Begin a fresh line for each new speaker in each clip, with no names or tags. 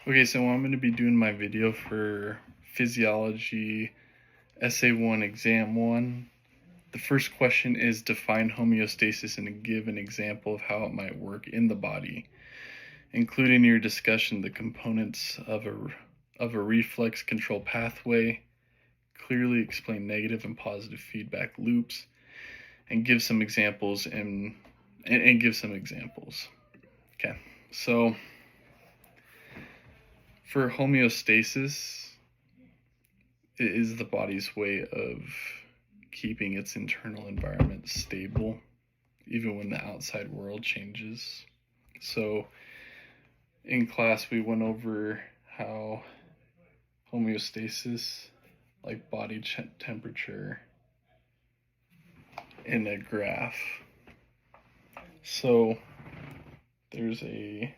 Okay, so I'm going to be doing my video for Physiology Essay 1, Exam 1. The first question is define homeostasis and give an example of how it might work in the body, including your discussion of the components of a reflex control pathway, clearly explain negative and positive feedback loops, and give some examples and give some examples. Okay, so for homeostasis, it is the body's way of keeping its internal environment stable, even when the outside world changes. So in class, we went over how homeostasis, like body temperature, in a graph. So there's a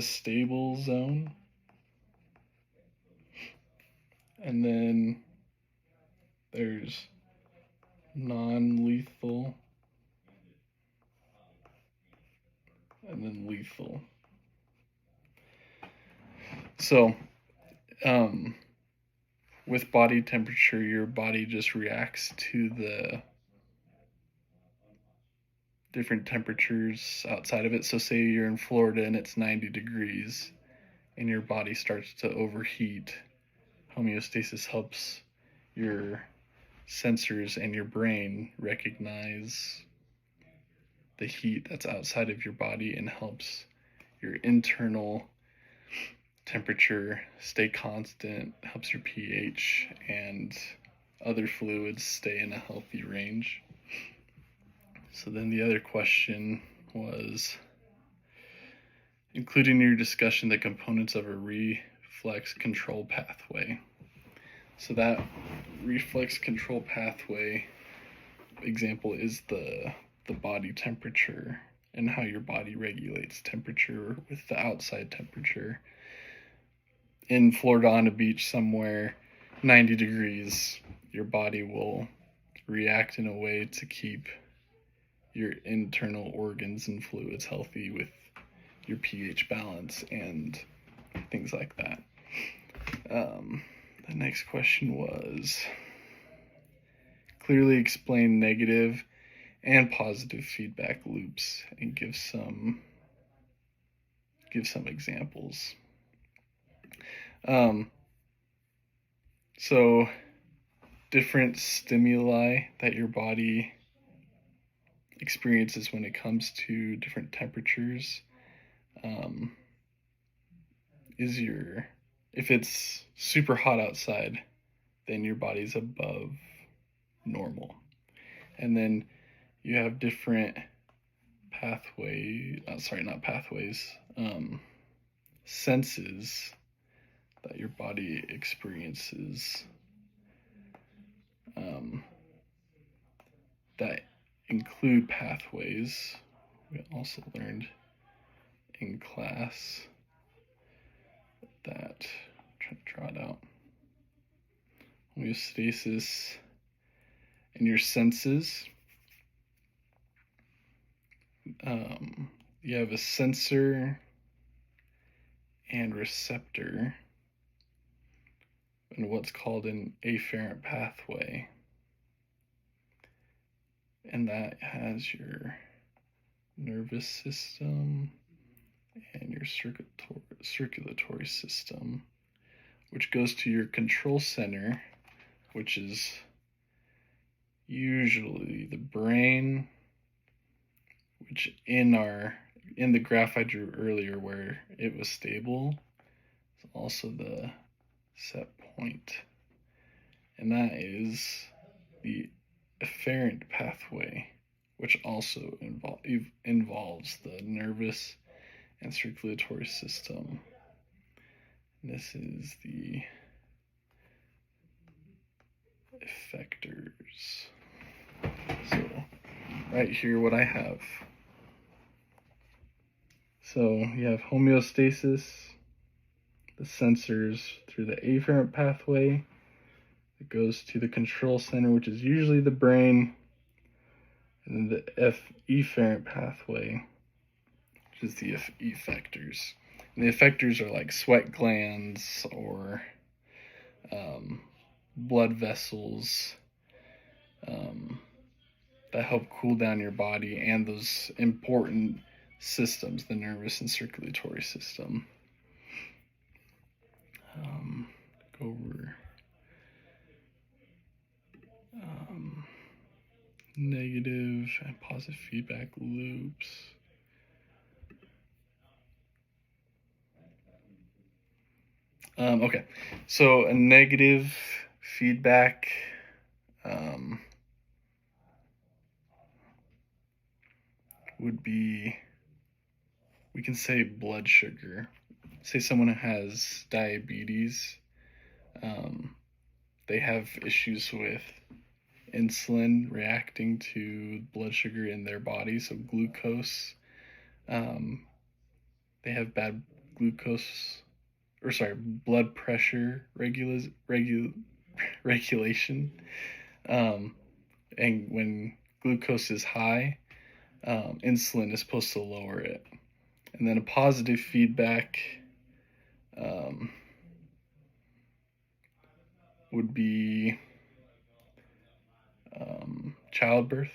stable zone, and then there's non-lethal, and then lethal. So with body temperature, your body just reacts to the different temperatures outside of it. So say you're in Florida and it's 90 degrees and your body starts to overheat. Homeostasis helps your sensors and your brain recognize the heat that's outside of your body and helps your internal temperature stay constant, helps your pH and other fluids stay in a healthy range. So then the other question was, including your discussion the components of a reflex control pathway. So that reflex control pathway example is the body temperature and how your body regulates temperature with the outside temperature. In Florida on a beach somewhere, 90 degrees, your body will react in a way to keep your internal organs and fluids healthy with your pH balance and things like that. The next question was clearly explain negative and positive feedback loops and give some examples. So different stimuli that your body experiences when it comes to different temperatures if it's super hot outside, then your body's above normal. And then you have different senses that your body experiences that include pathways. We also learned in class that, I'm trying to draw it out, homeostasis in your senses. You have a sensor and receptor in what's called an afferent pathway. And that has your nervous system and your circulatory system, which goes to your control center, which is usually the brain, which in the graph I drew earlier where it was stable, is also the set point. And that is the afferent pathway, which also involves the nervous and circulatory system. And this is the effectors. So right here what I have. So you have homeostasis, the sensors through the afferent pathway. It goes to the control center, which is usually the brain, and then the efferent pathway, is the effectors. And the effectors are like sweat glands or blood vessels that help cool down your body and those important systems, the nervous and circulatory system. Go over negative and positive feedback loops. Okay, so a negative feedback would be, we can say blood sugar. Say someone who has diabetes, they have issues with insulin reacting to blood sugar in their body, so glucose. They have bad blood pressure regulation. And when glucose is high, insulin is supposed to lower it. And then a positive feedback would be childbirth.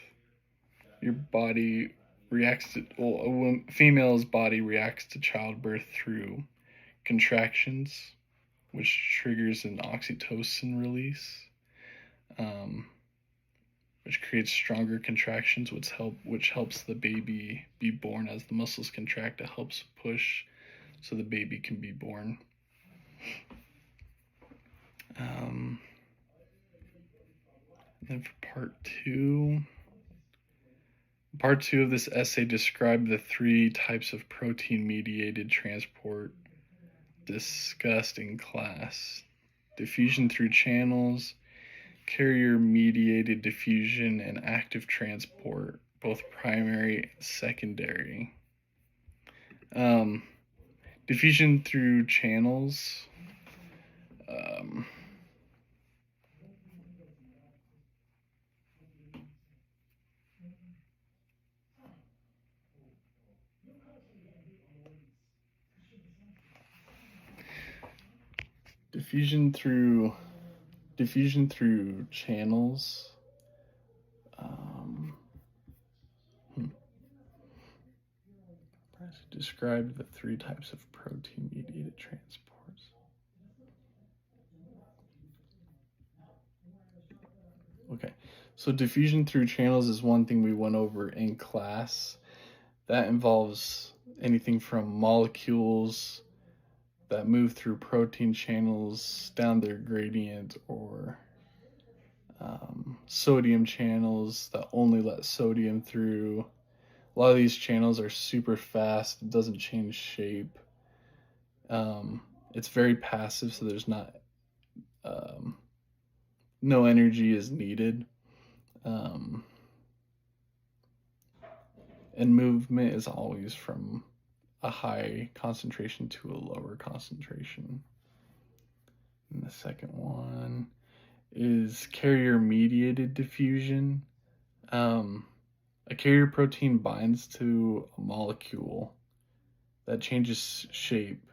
Your body reacts to, a female's body reacts to childbirth through contractions, which triggers an oxytocin release, which creates stronger contractions, which helps the baby be born. As the muscles contract, it helps push so the baby can be born. And for part two of this essay described the 3 types of protein-mediated transport discussed in class: diffusion through channels, carrier-mediated diffusion, and active transport, both primary and secondary. Diffusion through channels. Diffusion through channels. Describe the 3 types of protein-mediated transports. Okay, so diffusion through channels is one thing we went over in class. That involves anything from molecules that move through protein channels down their gradient, or sodium channels that only let sodium through. A lot of these channels are super fast. It doesn't change shape. It's very passive, so there's not no energy is needed. And movement is always from a high concentration to a lower concentration. And the second one is carrier-mediated diffusion. A carrier protein binds to a molecule that changes shape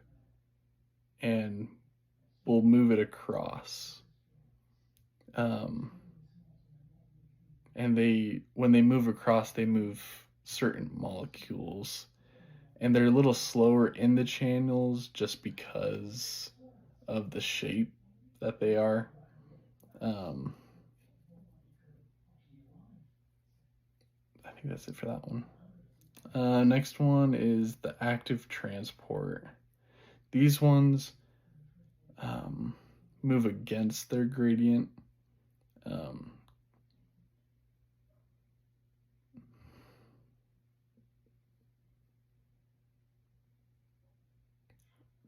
and will move it across. And when they move across, they move certain molecules, and they're a little slower in the channels just because of the shape that they are. I think that's it for that one. Next one is the active transport. These ones move against their gradient.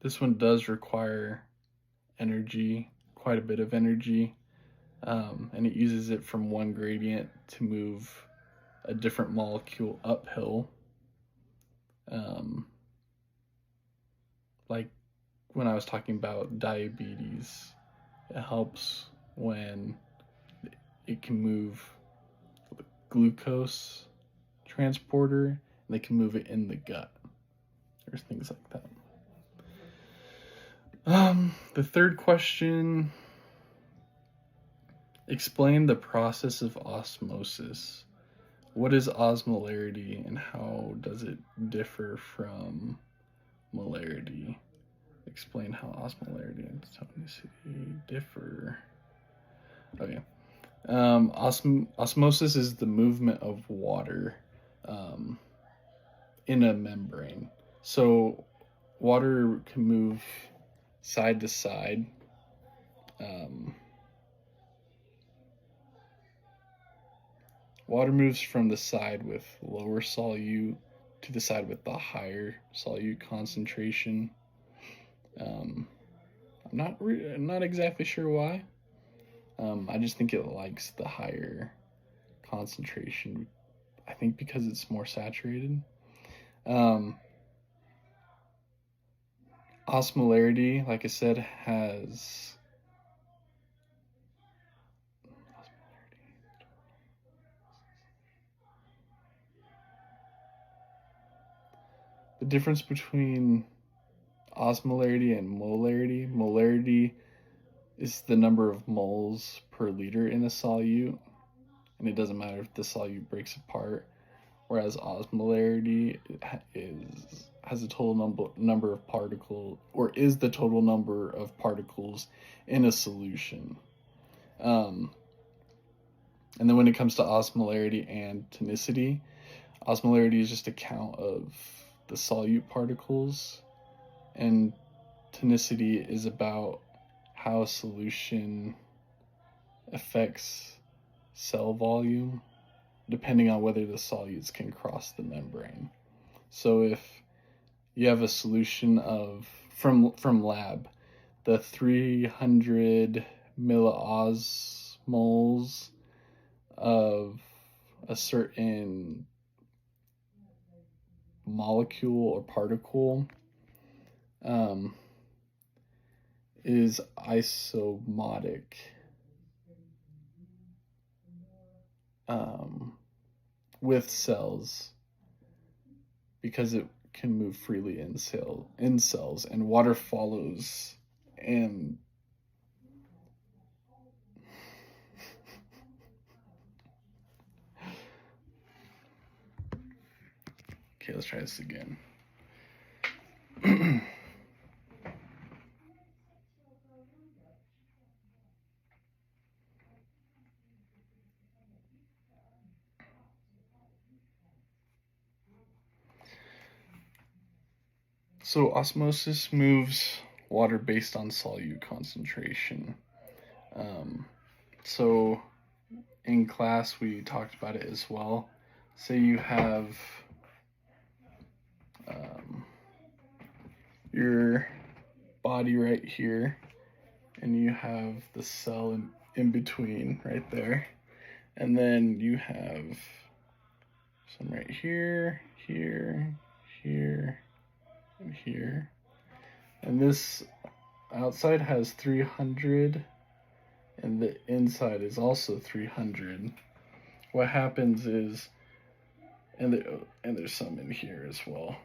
This one does require energy, quite a bit of energy, and it uses it from one gradient to move a different molecule uphill. Like when I was talking about diabetes, it helps when it can move the glucose transporter, and they can move it in the gut. or things like that. The third question, explain the process of osmosis. What is osmolarity and how does it differ from molarity? Explain how osmolarity and tonicity differ. Okay. Osmosis is the movement of water in a membrane. So water can move side to side. Water moves from the side with lower solute to the side with the higher solute concentration. I'm not exactly sure why. I just think it likes the higher concentration. I think because it's more saturated. Osmolarity, like I said, has the difference between osmolarity and molarity. Molarity is the number of moles per liter in a solute, and it doesn't matter if the solute breaks apart. Whereas osmolarity has a total number of particles, or is the total number of particles in a solution. And then when it comes to osmolarity and tonicity, osmolarity is just a count of the solute particles, and tonicity is about how a solution affects cell volume depending on whether the solutes can cross the membrane. So if you have a solution of from lab, the 300 milliosmoles of a certain molecule or particle is isomotic. With cells, because it can move freely in cells, and water follows. And okay, let's try this again. So osmosis moves water based on solute concentration. So in class we talked about it as well. Say you have your body right here, and you have the cell in between right there, and then you have some right here, here, here, and here, and this outside has 300 and the inside is also 300. What happens is, and there's some in here as well,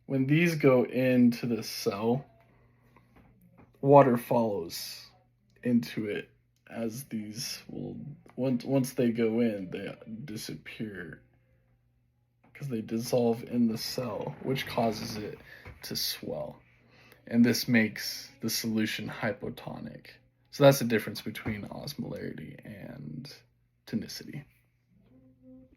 when these go into the cell, water follows into it, as these will, once they go in, they disappear because they dissolve in the cell, which causes it to swell. And this makes the solution hypotonic. So that's the difference between osmolarity and tonicity.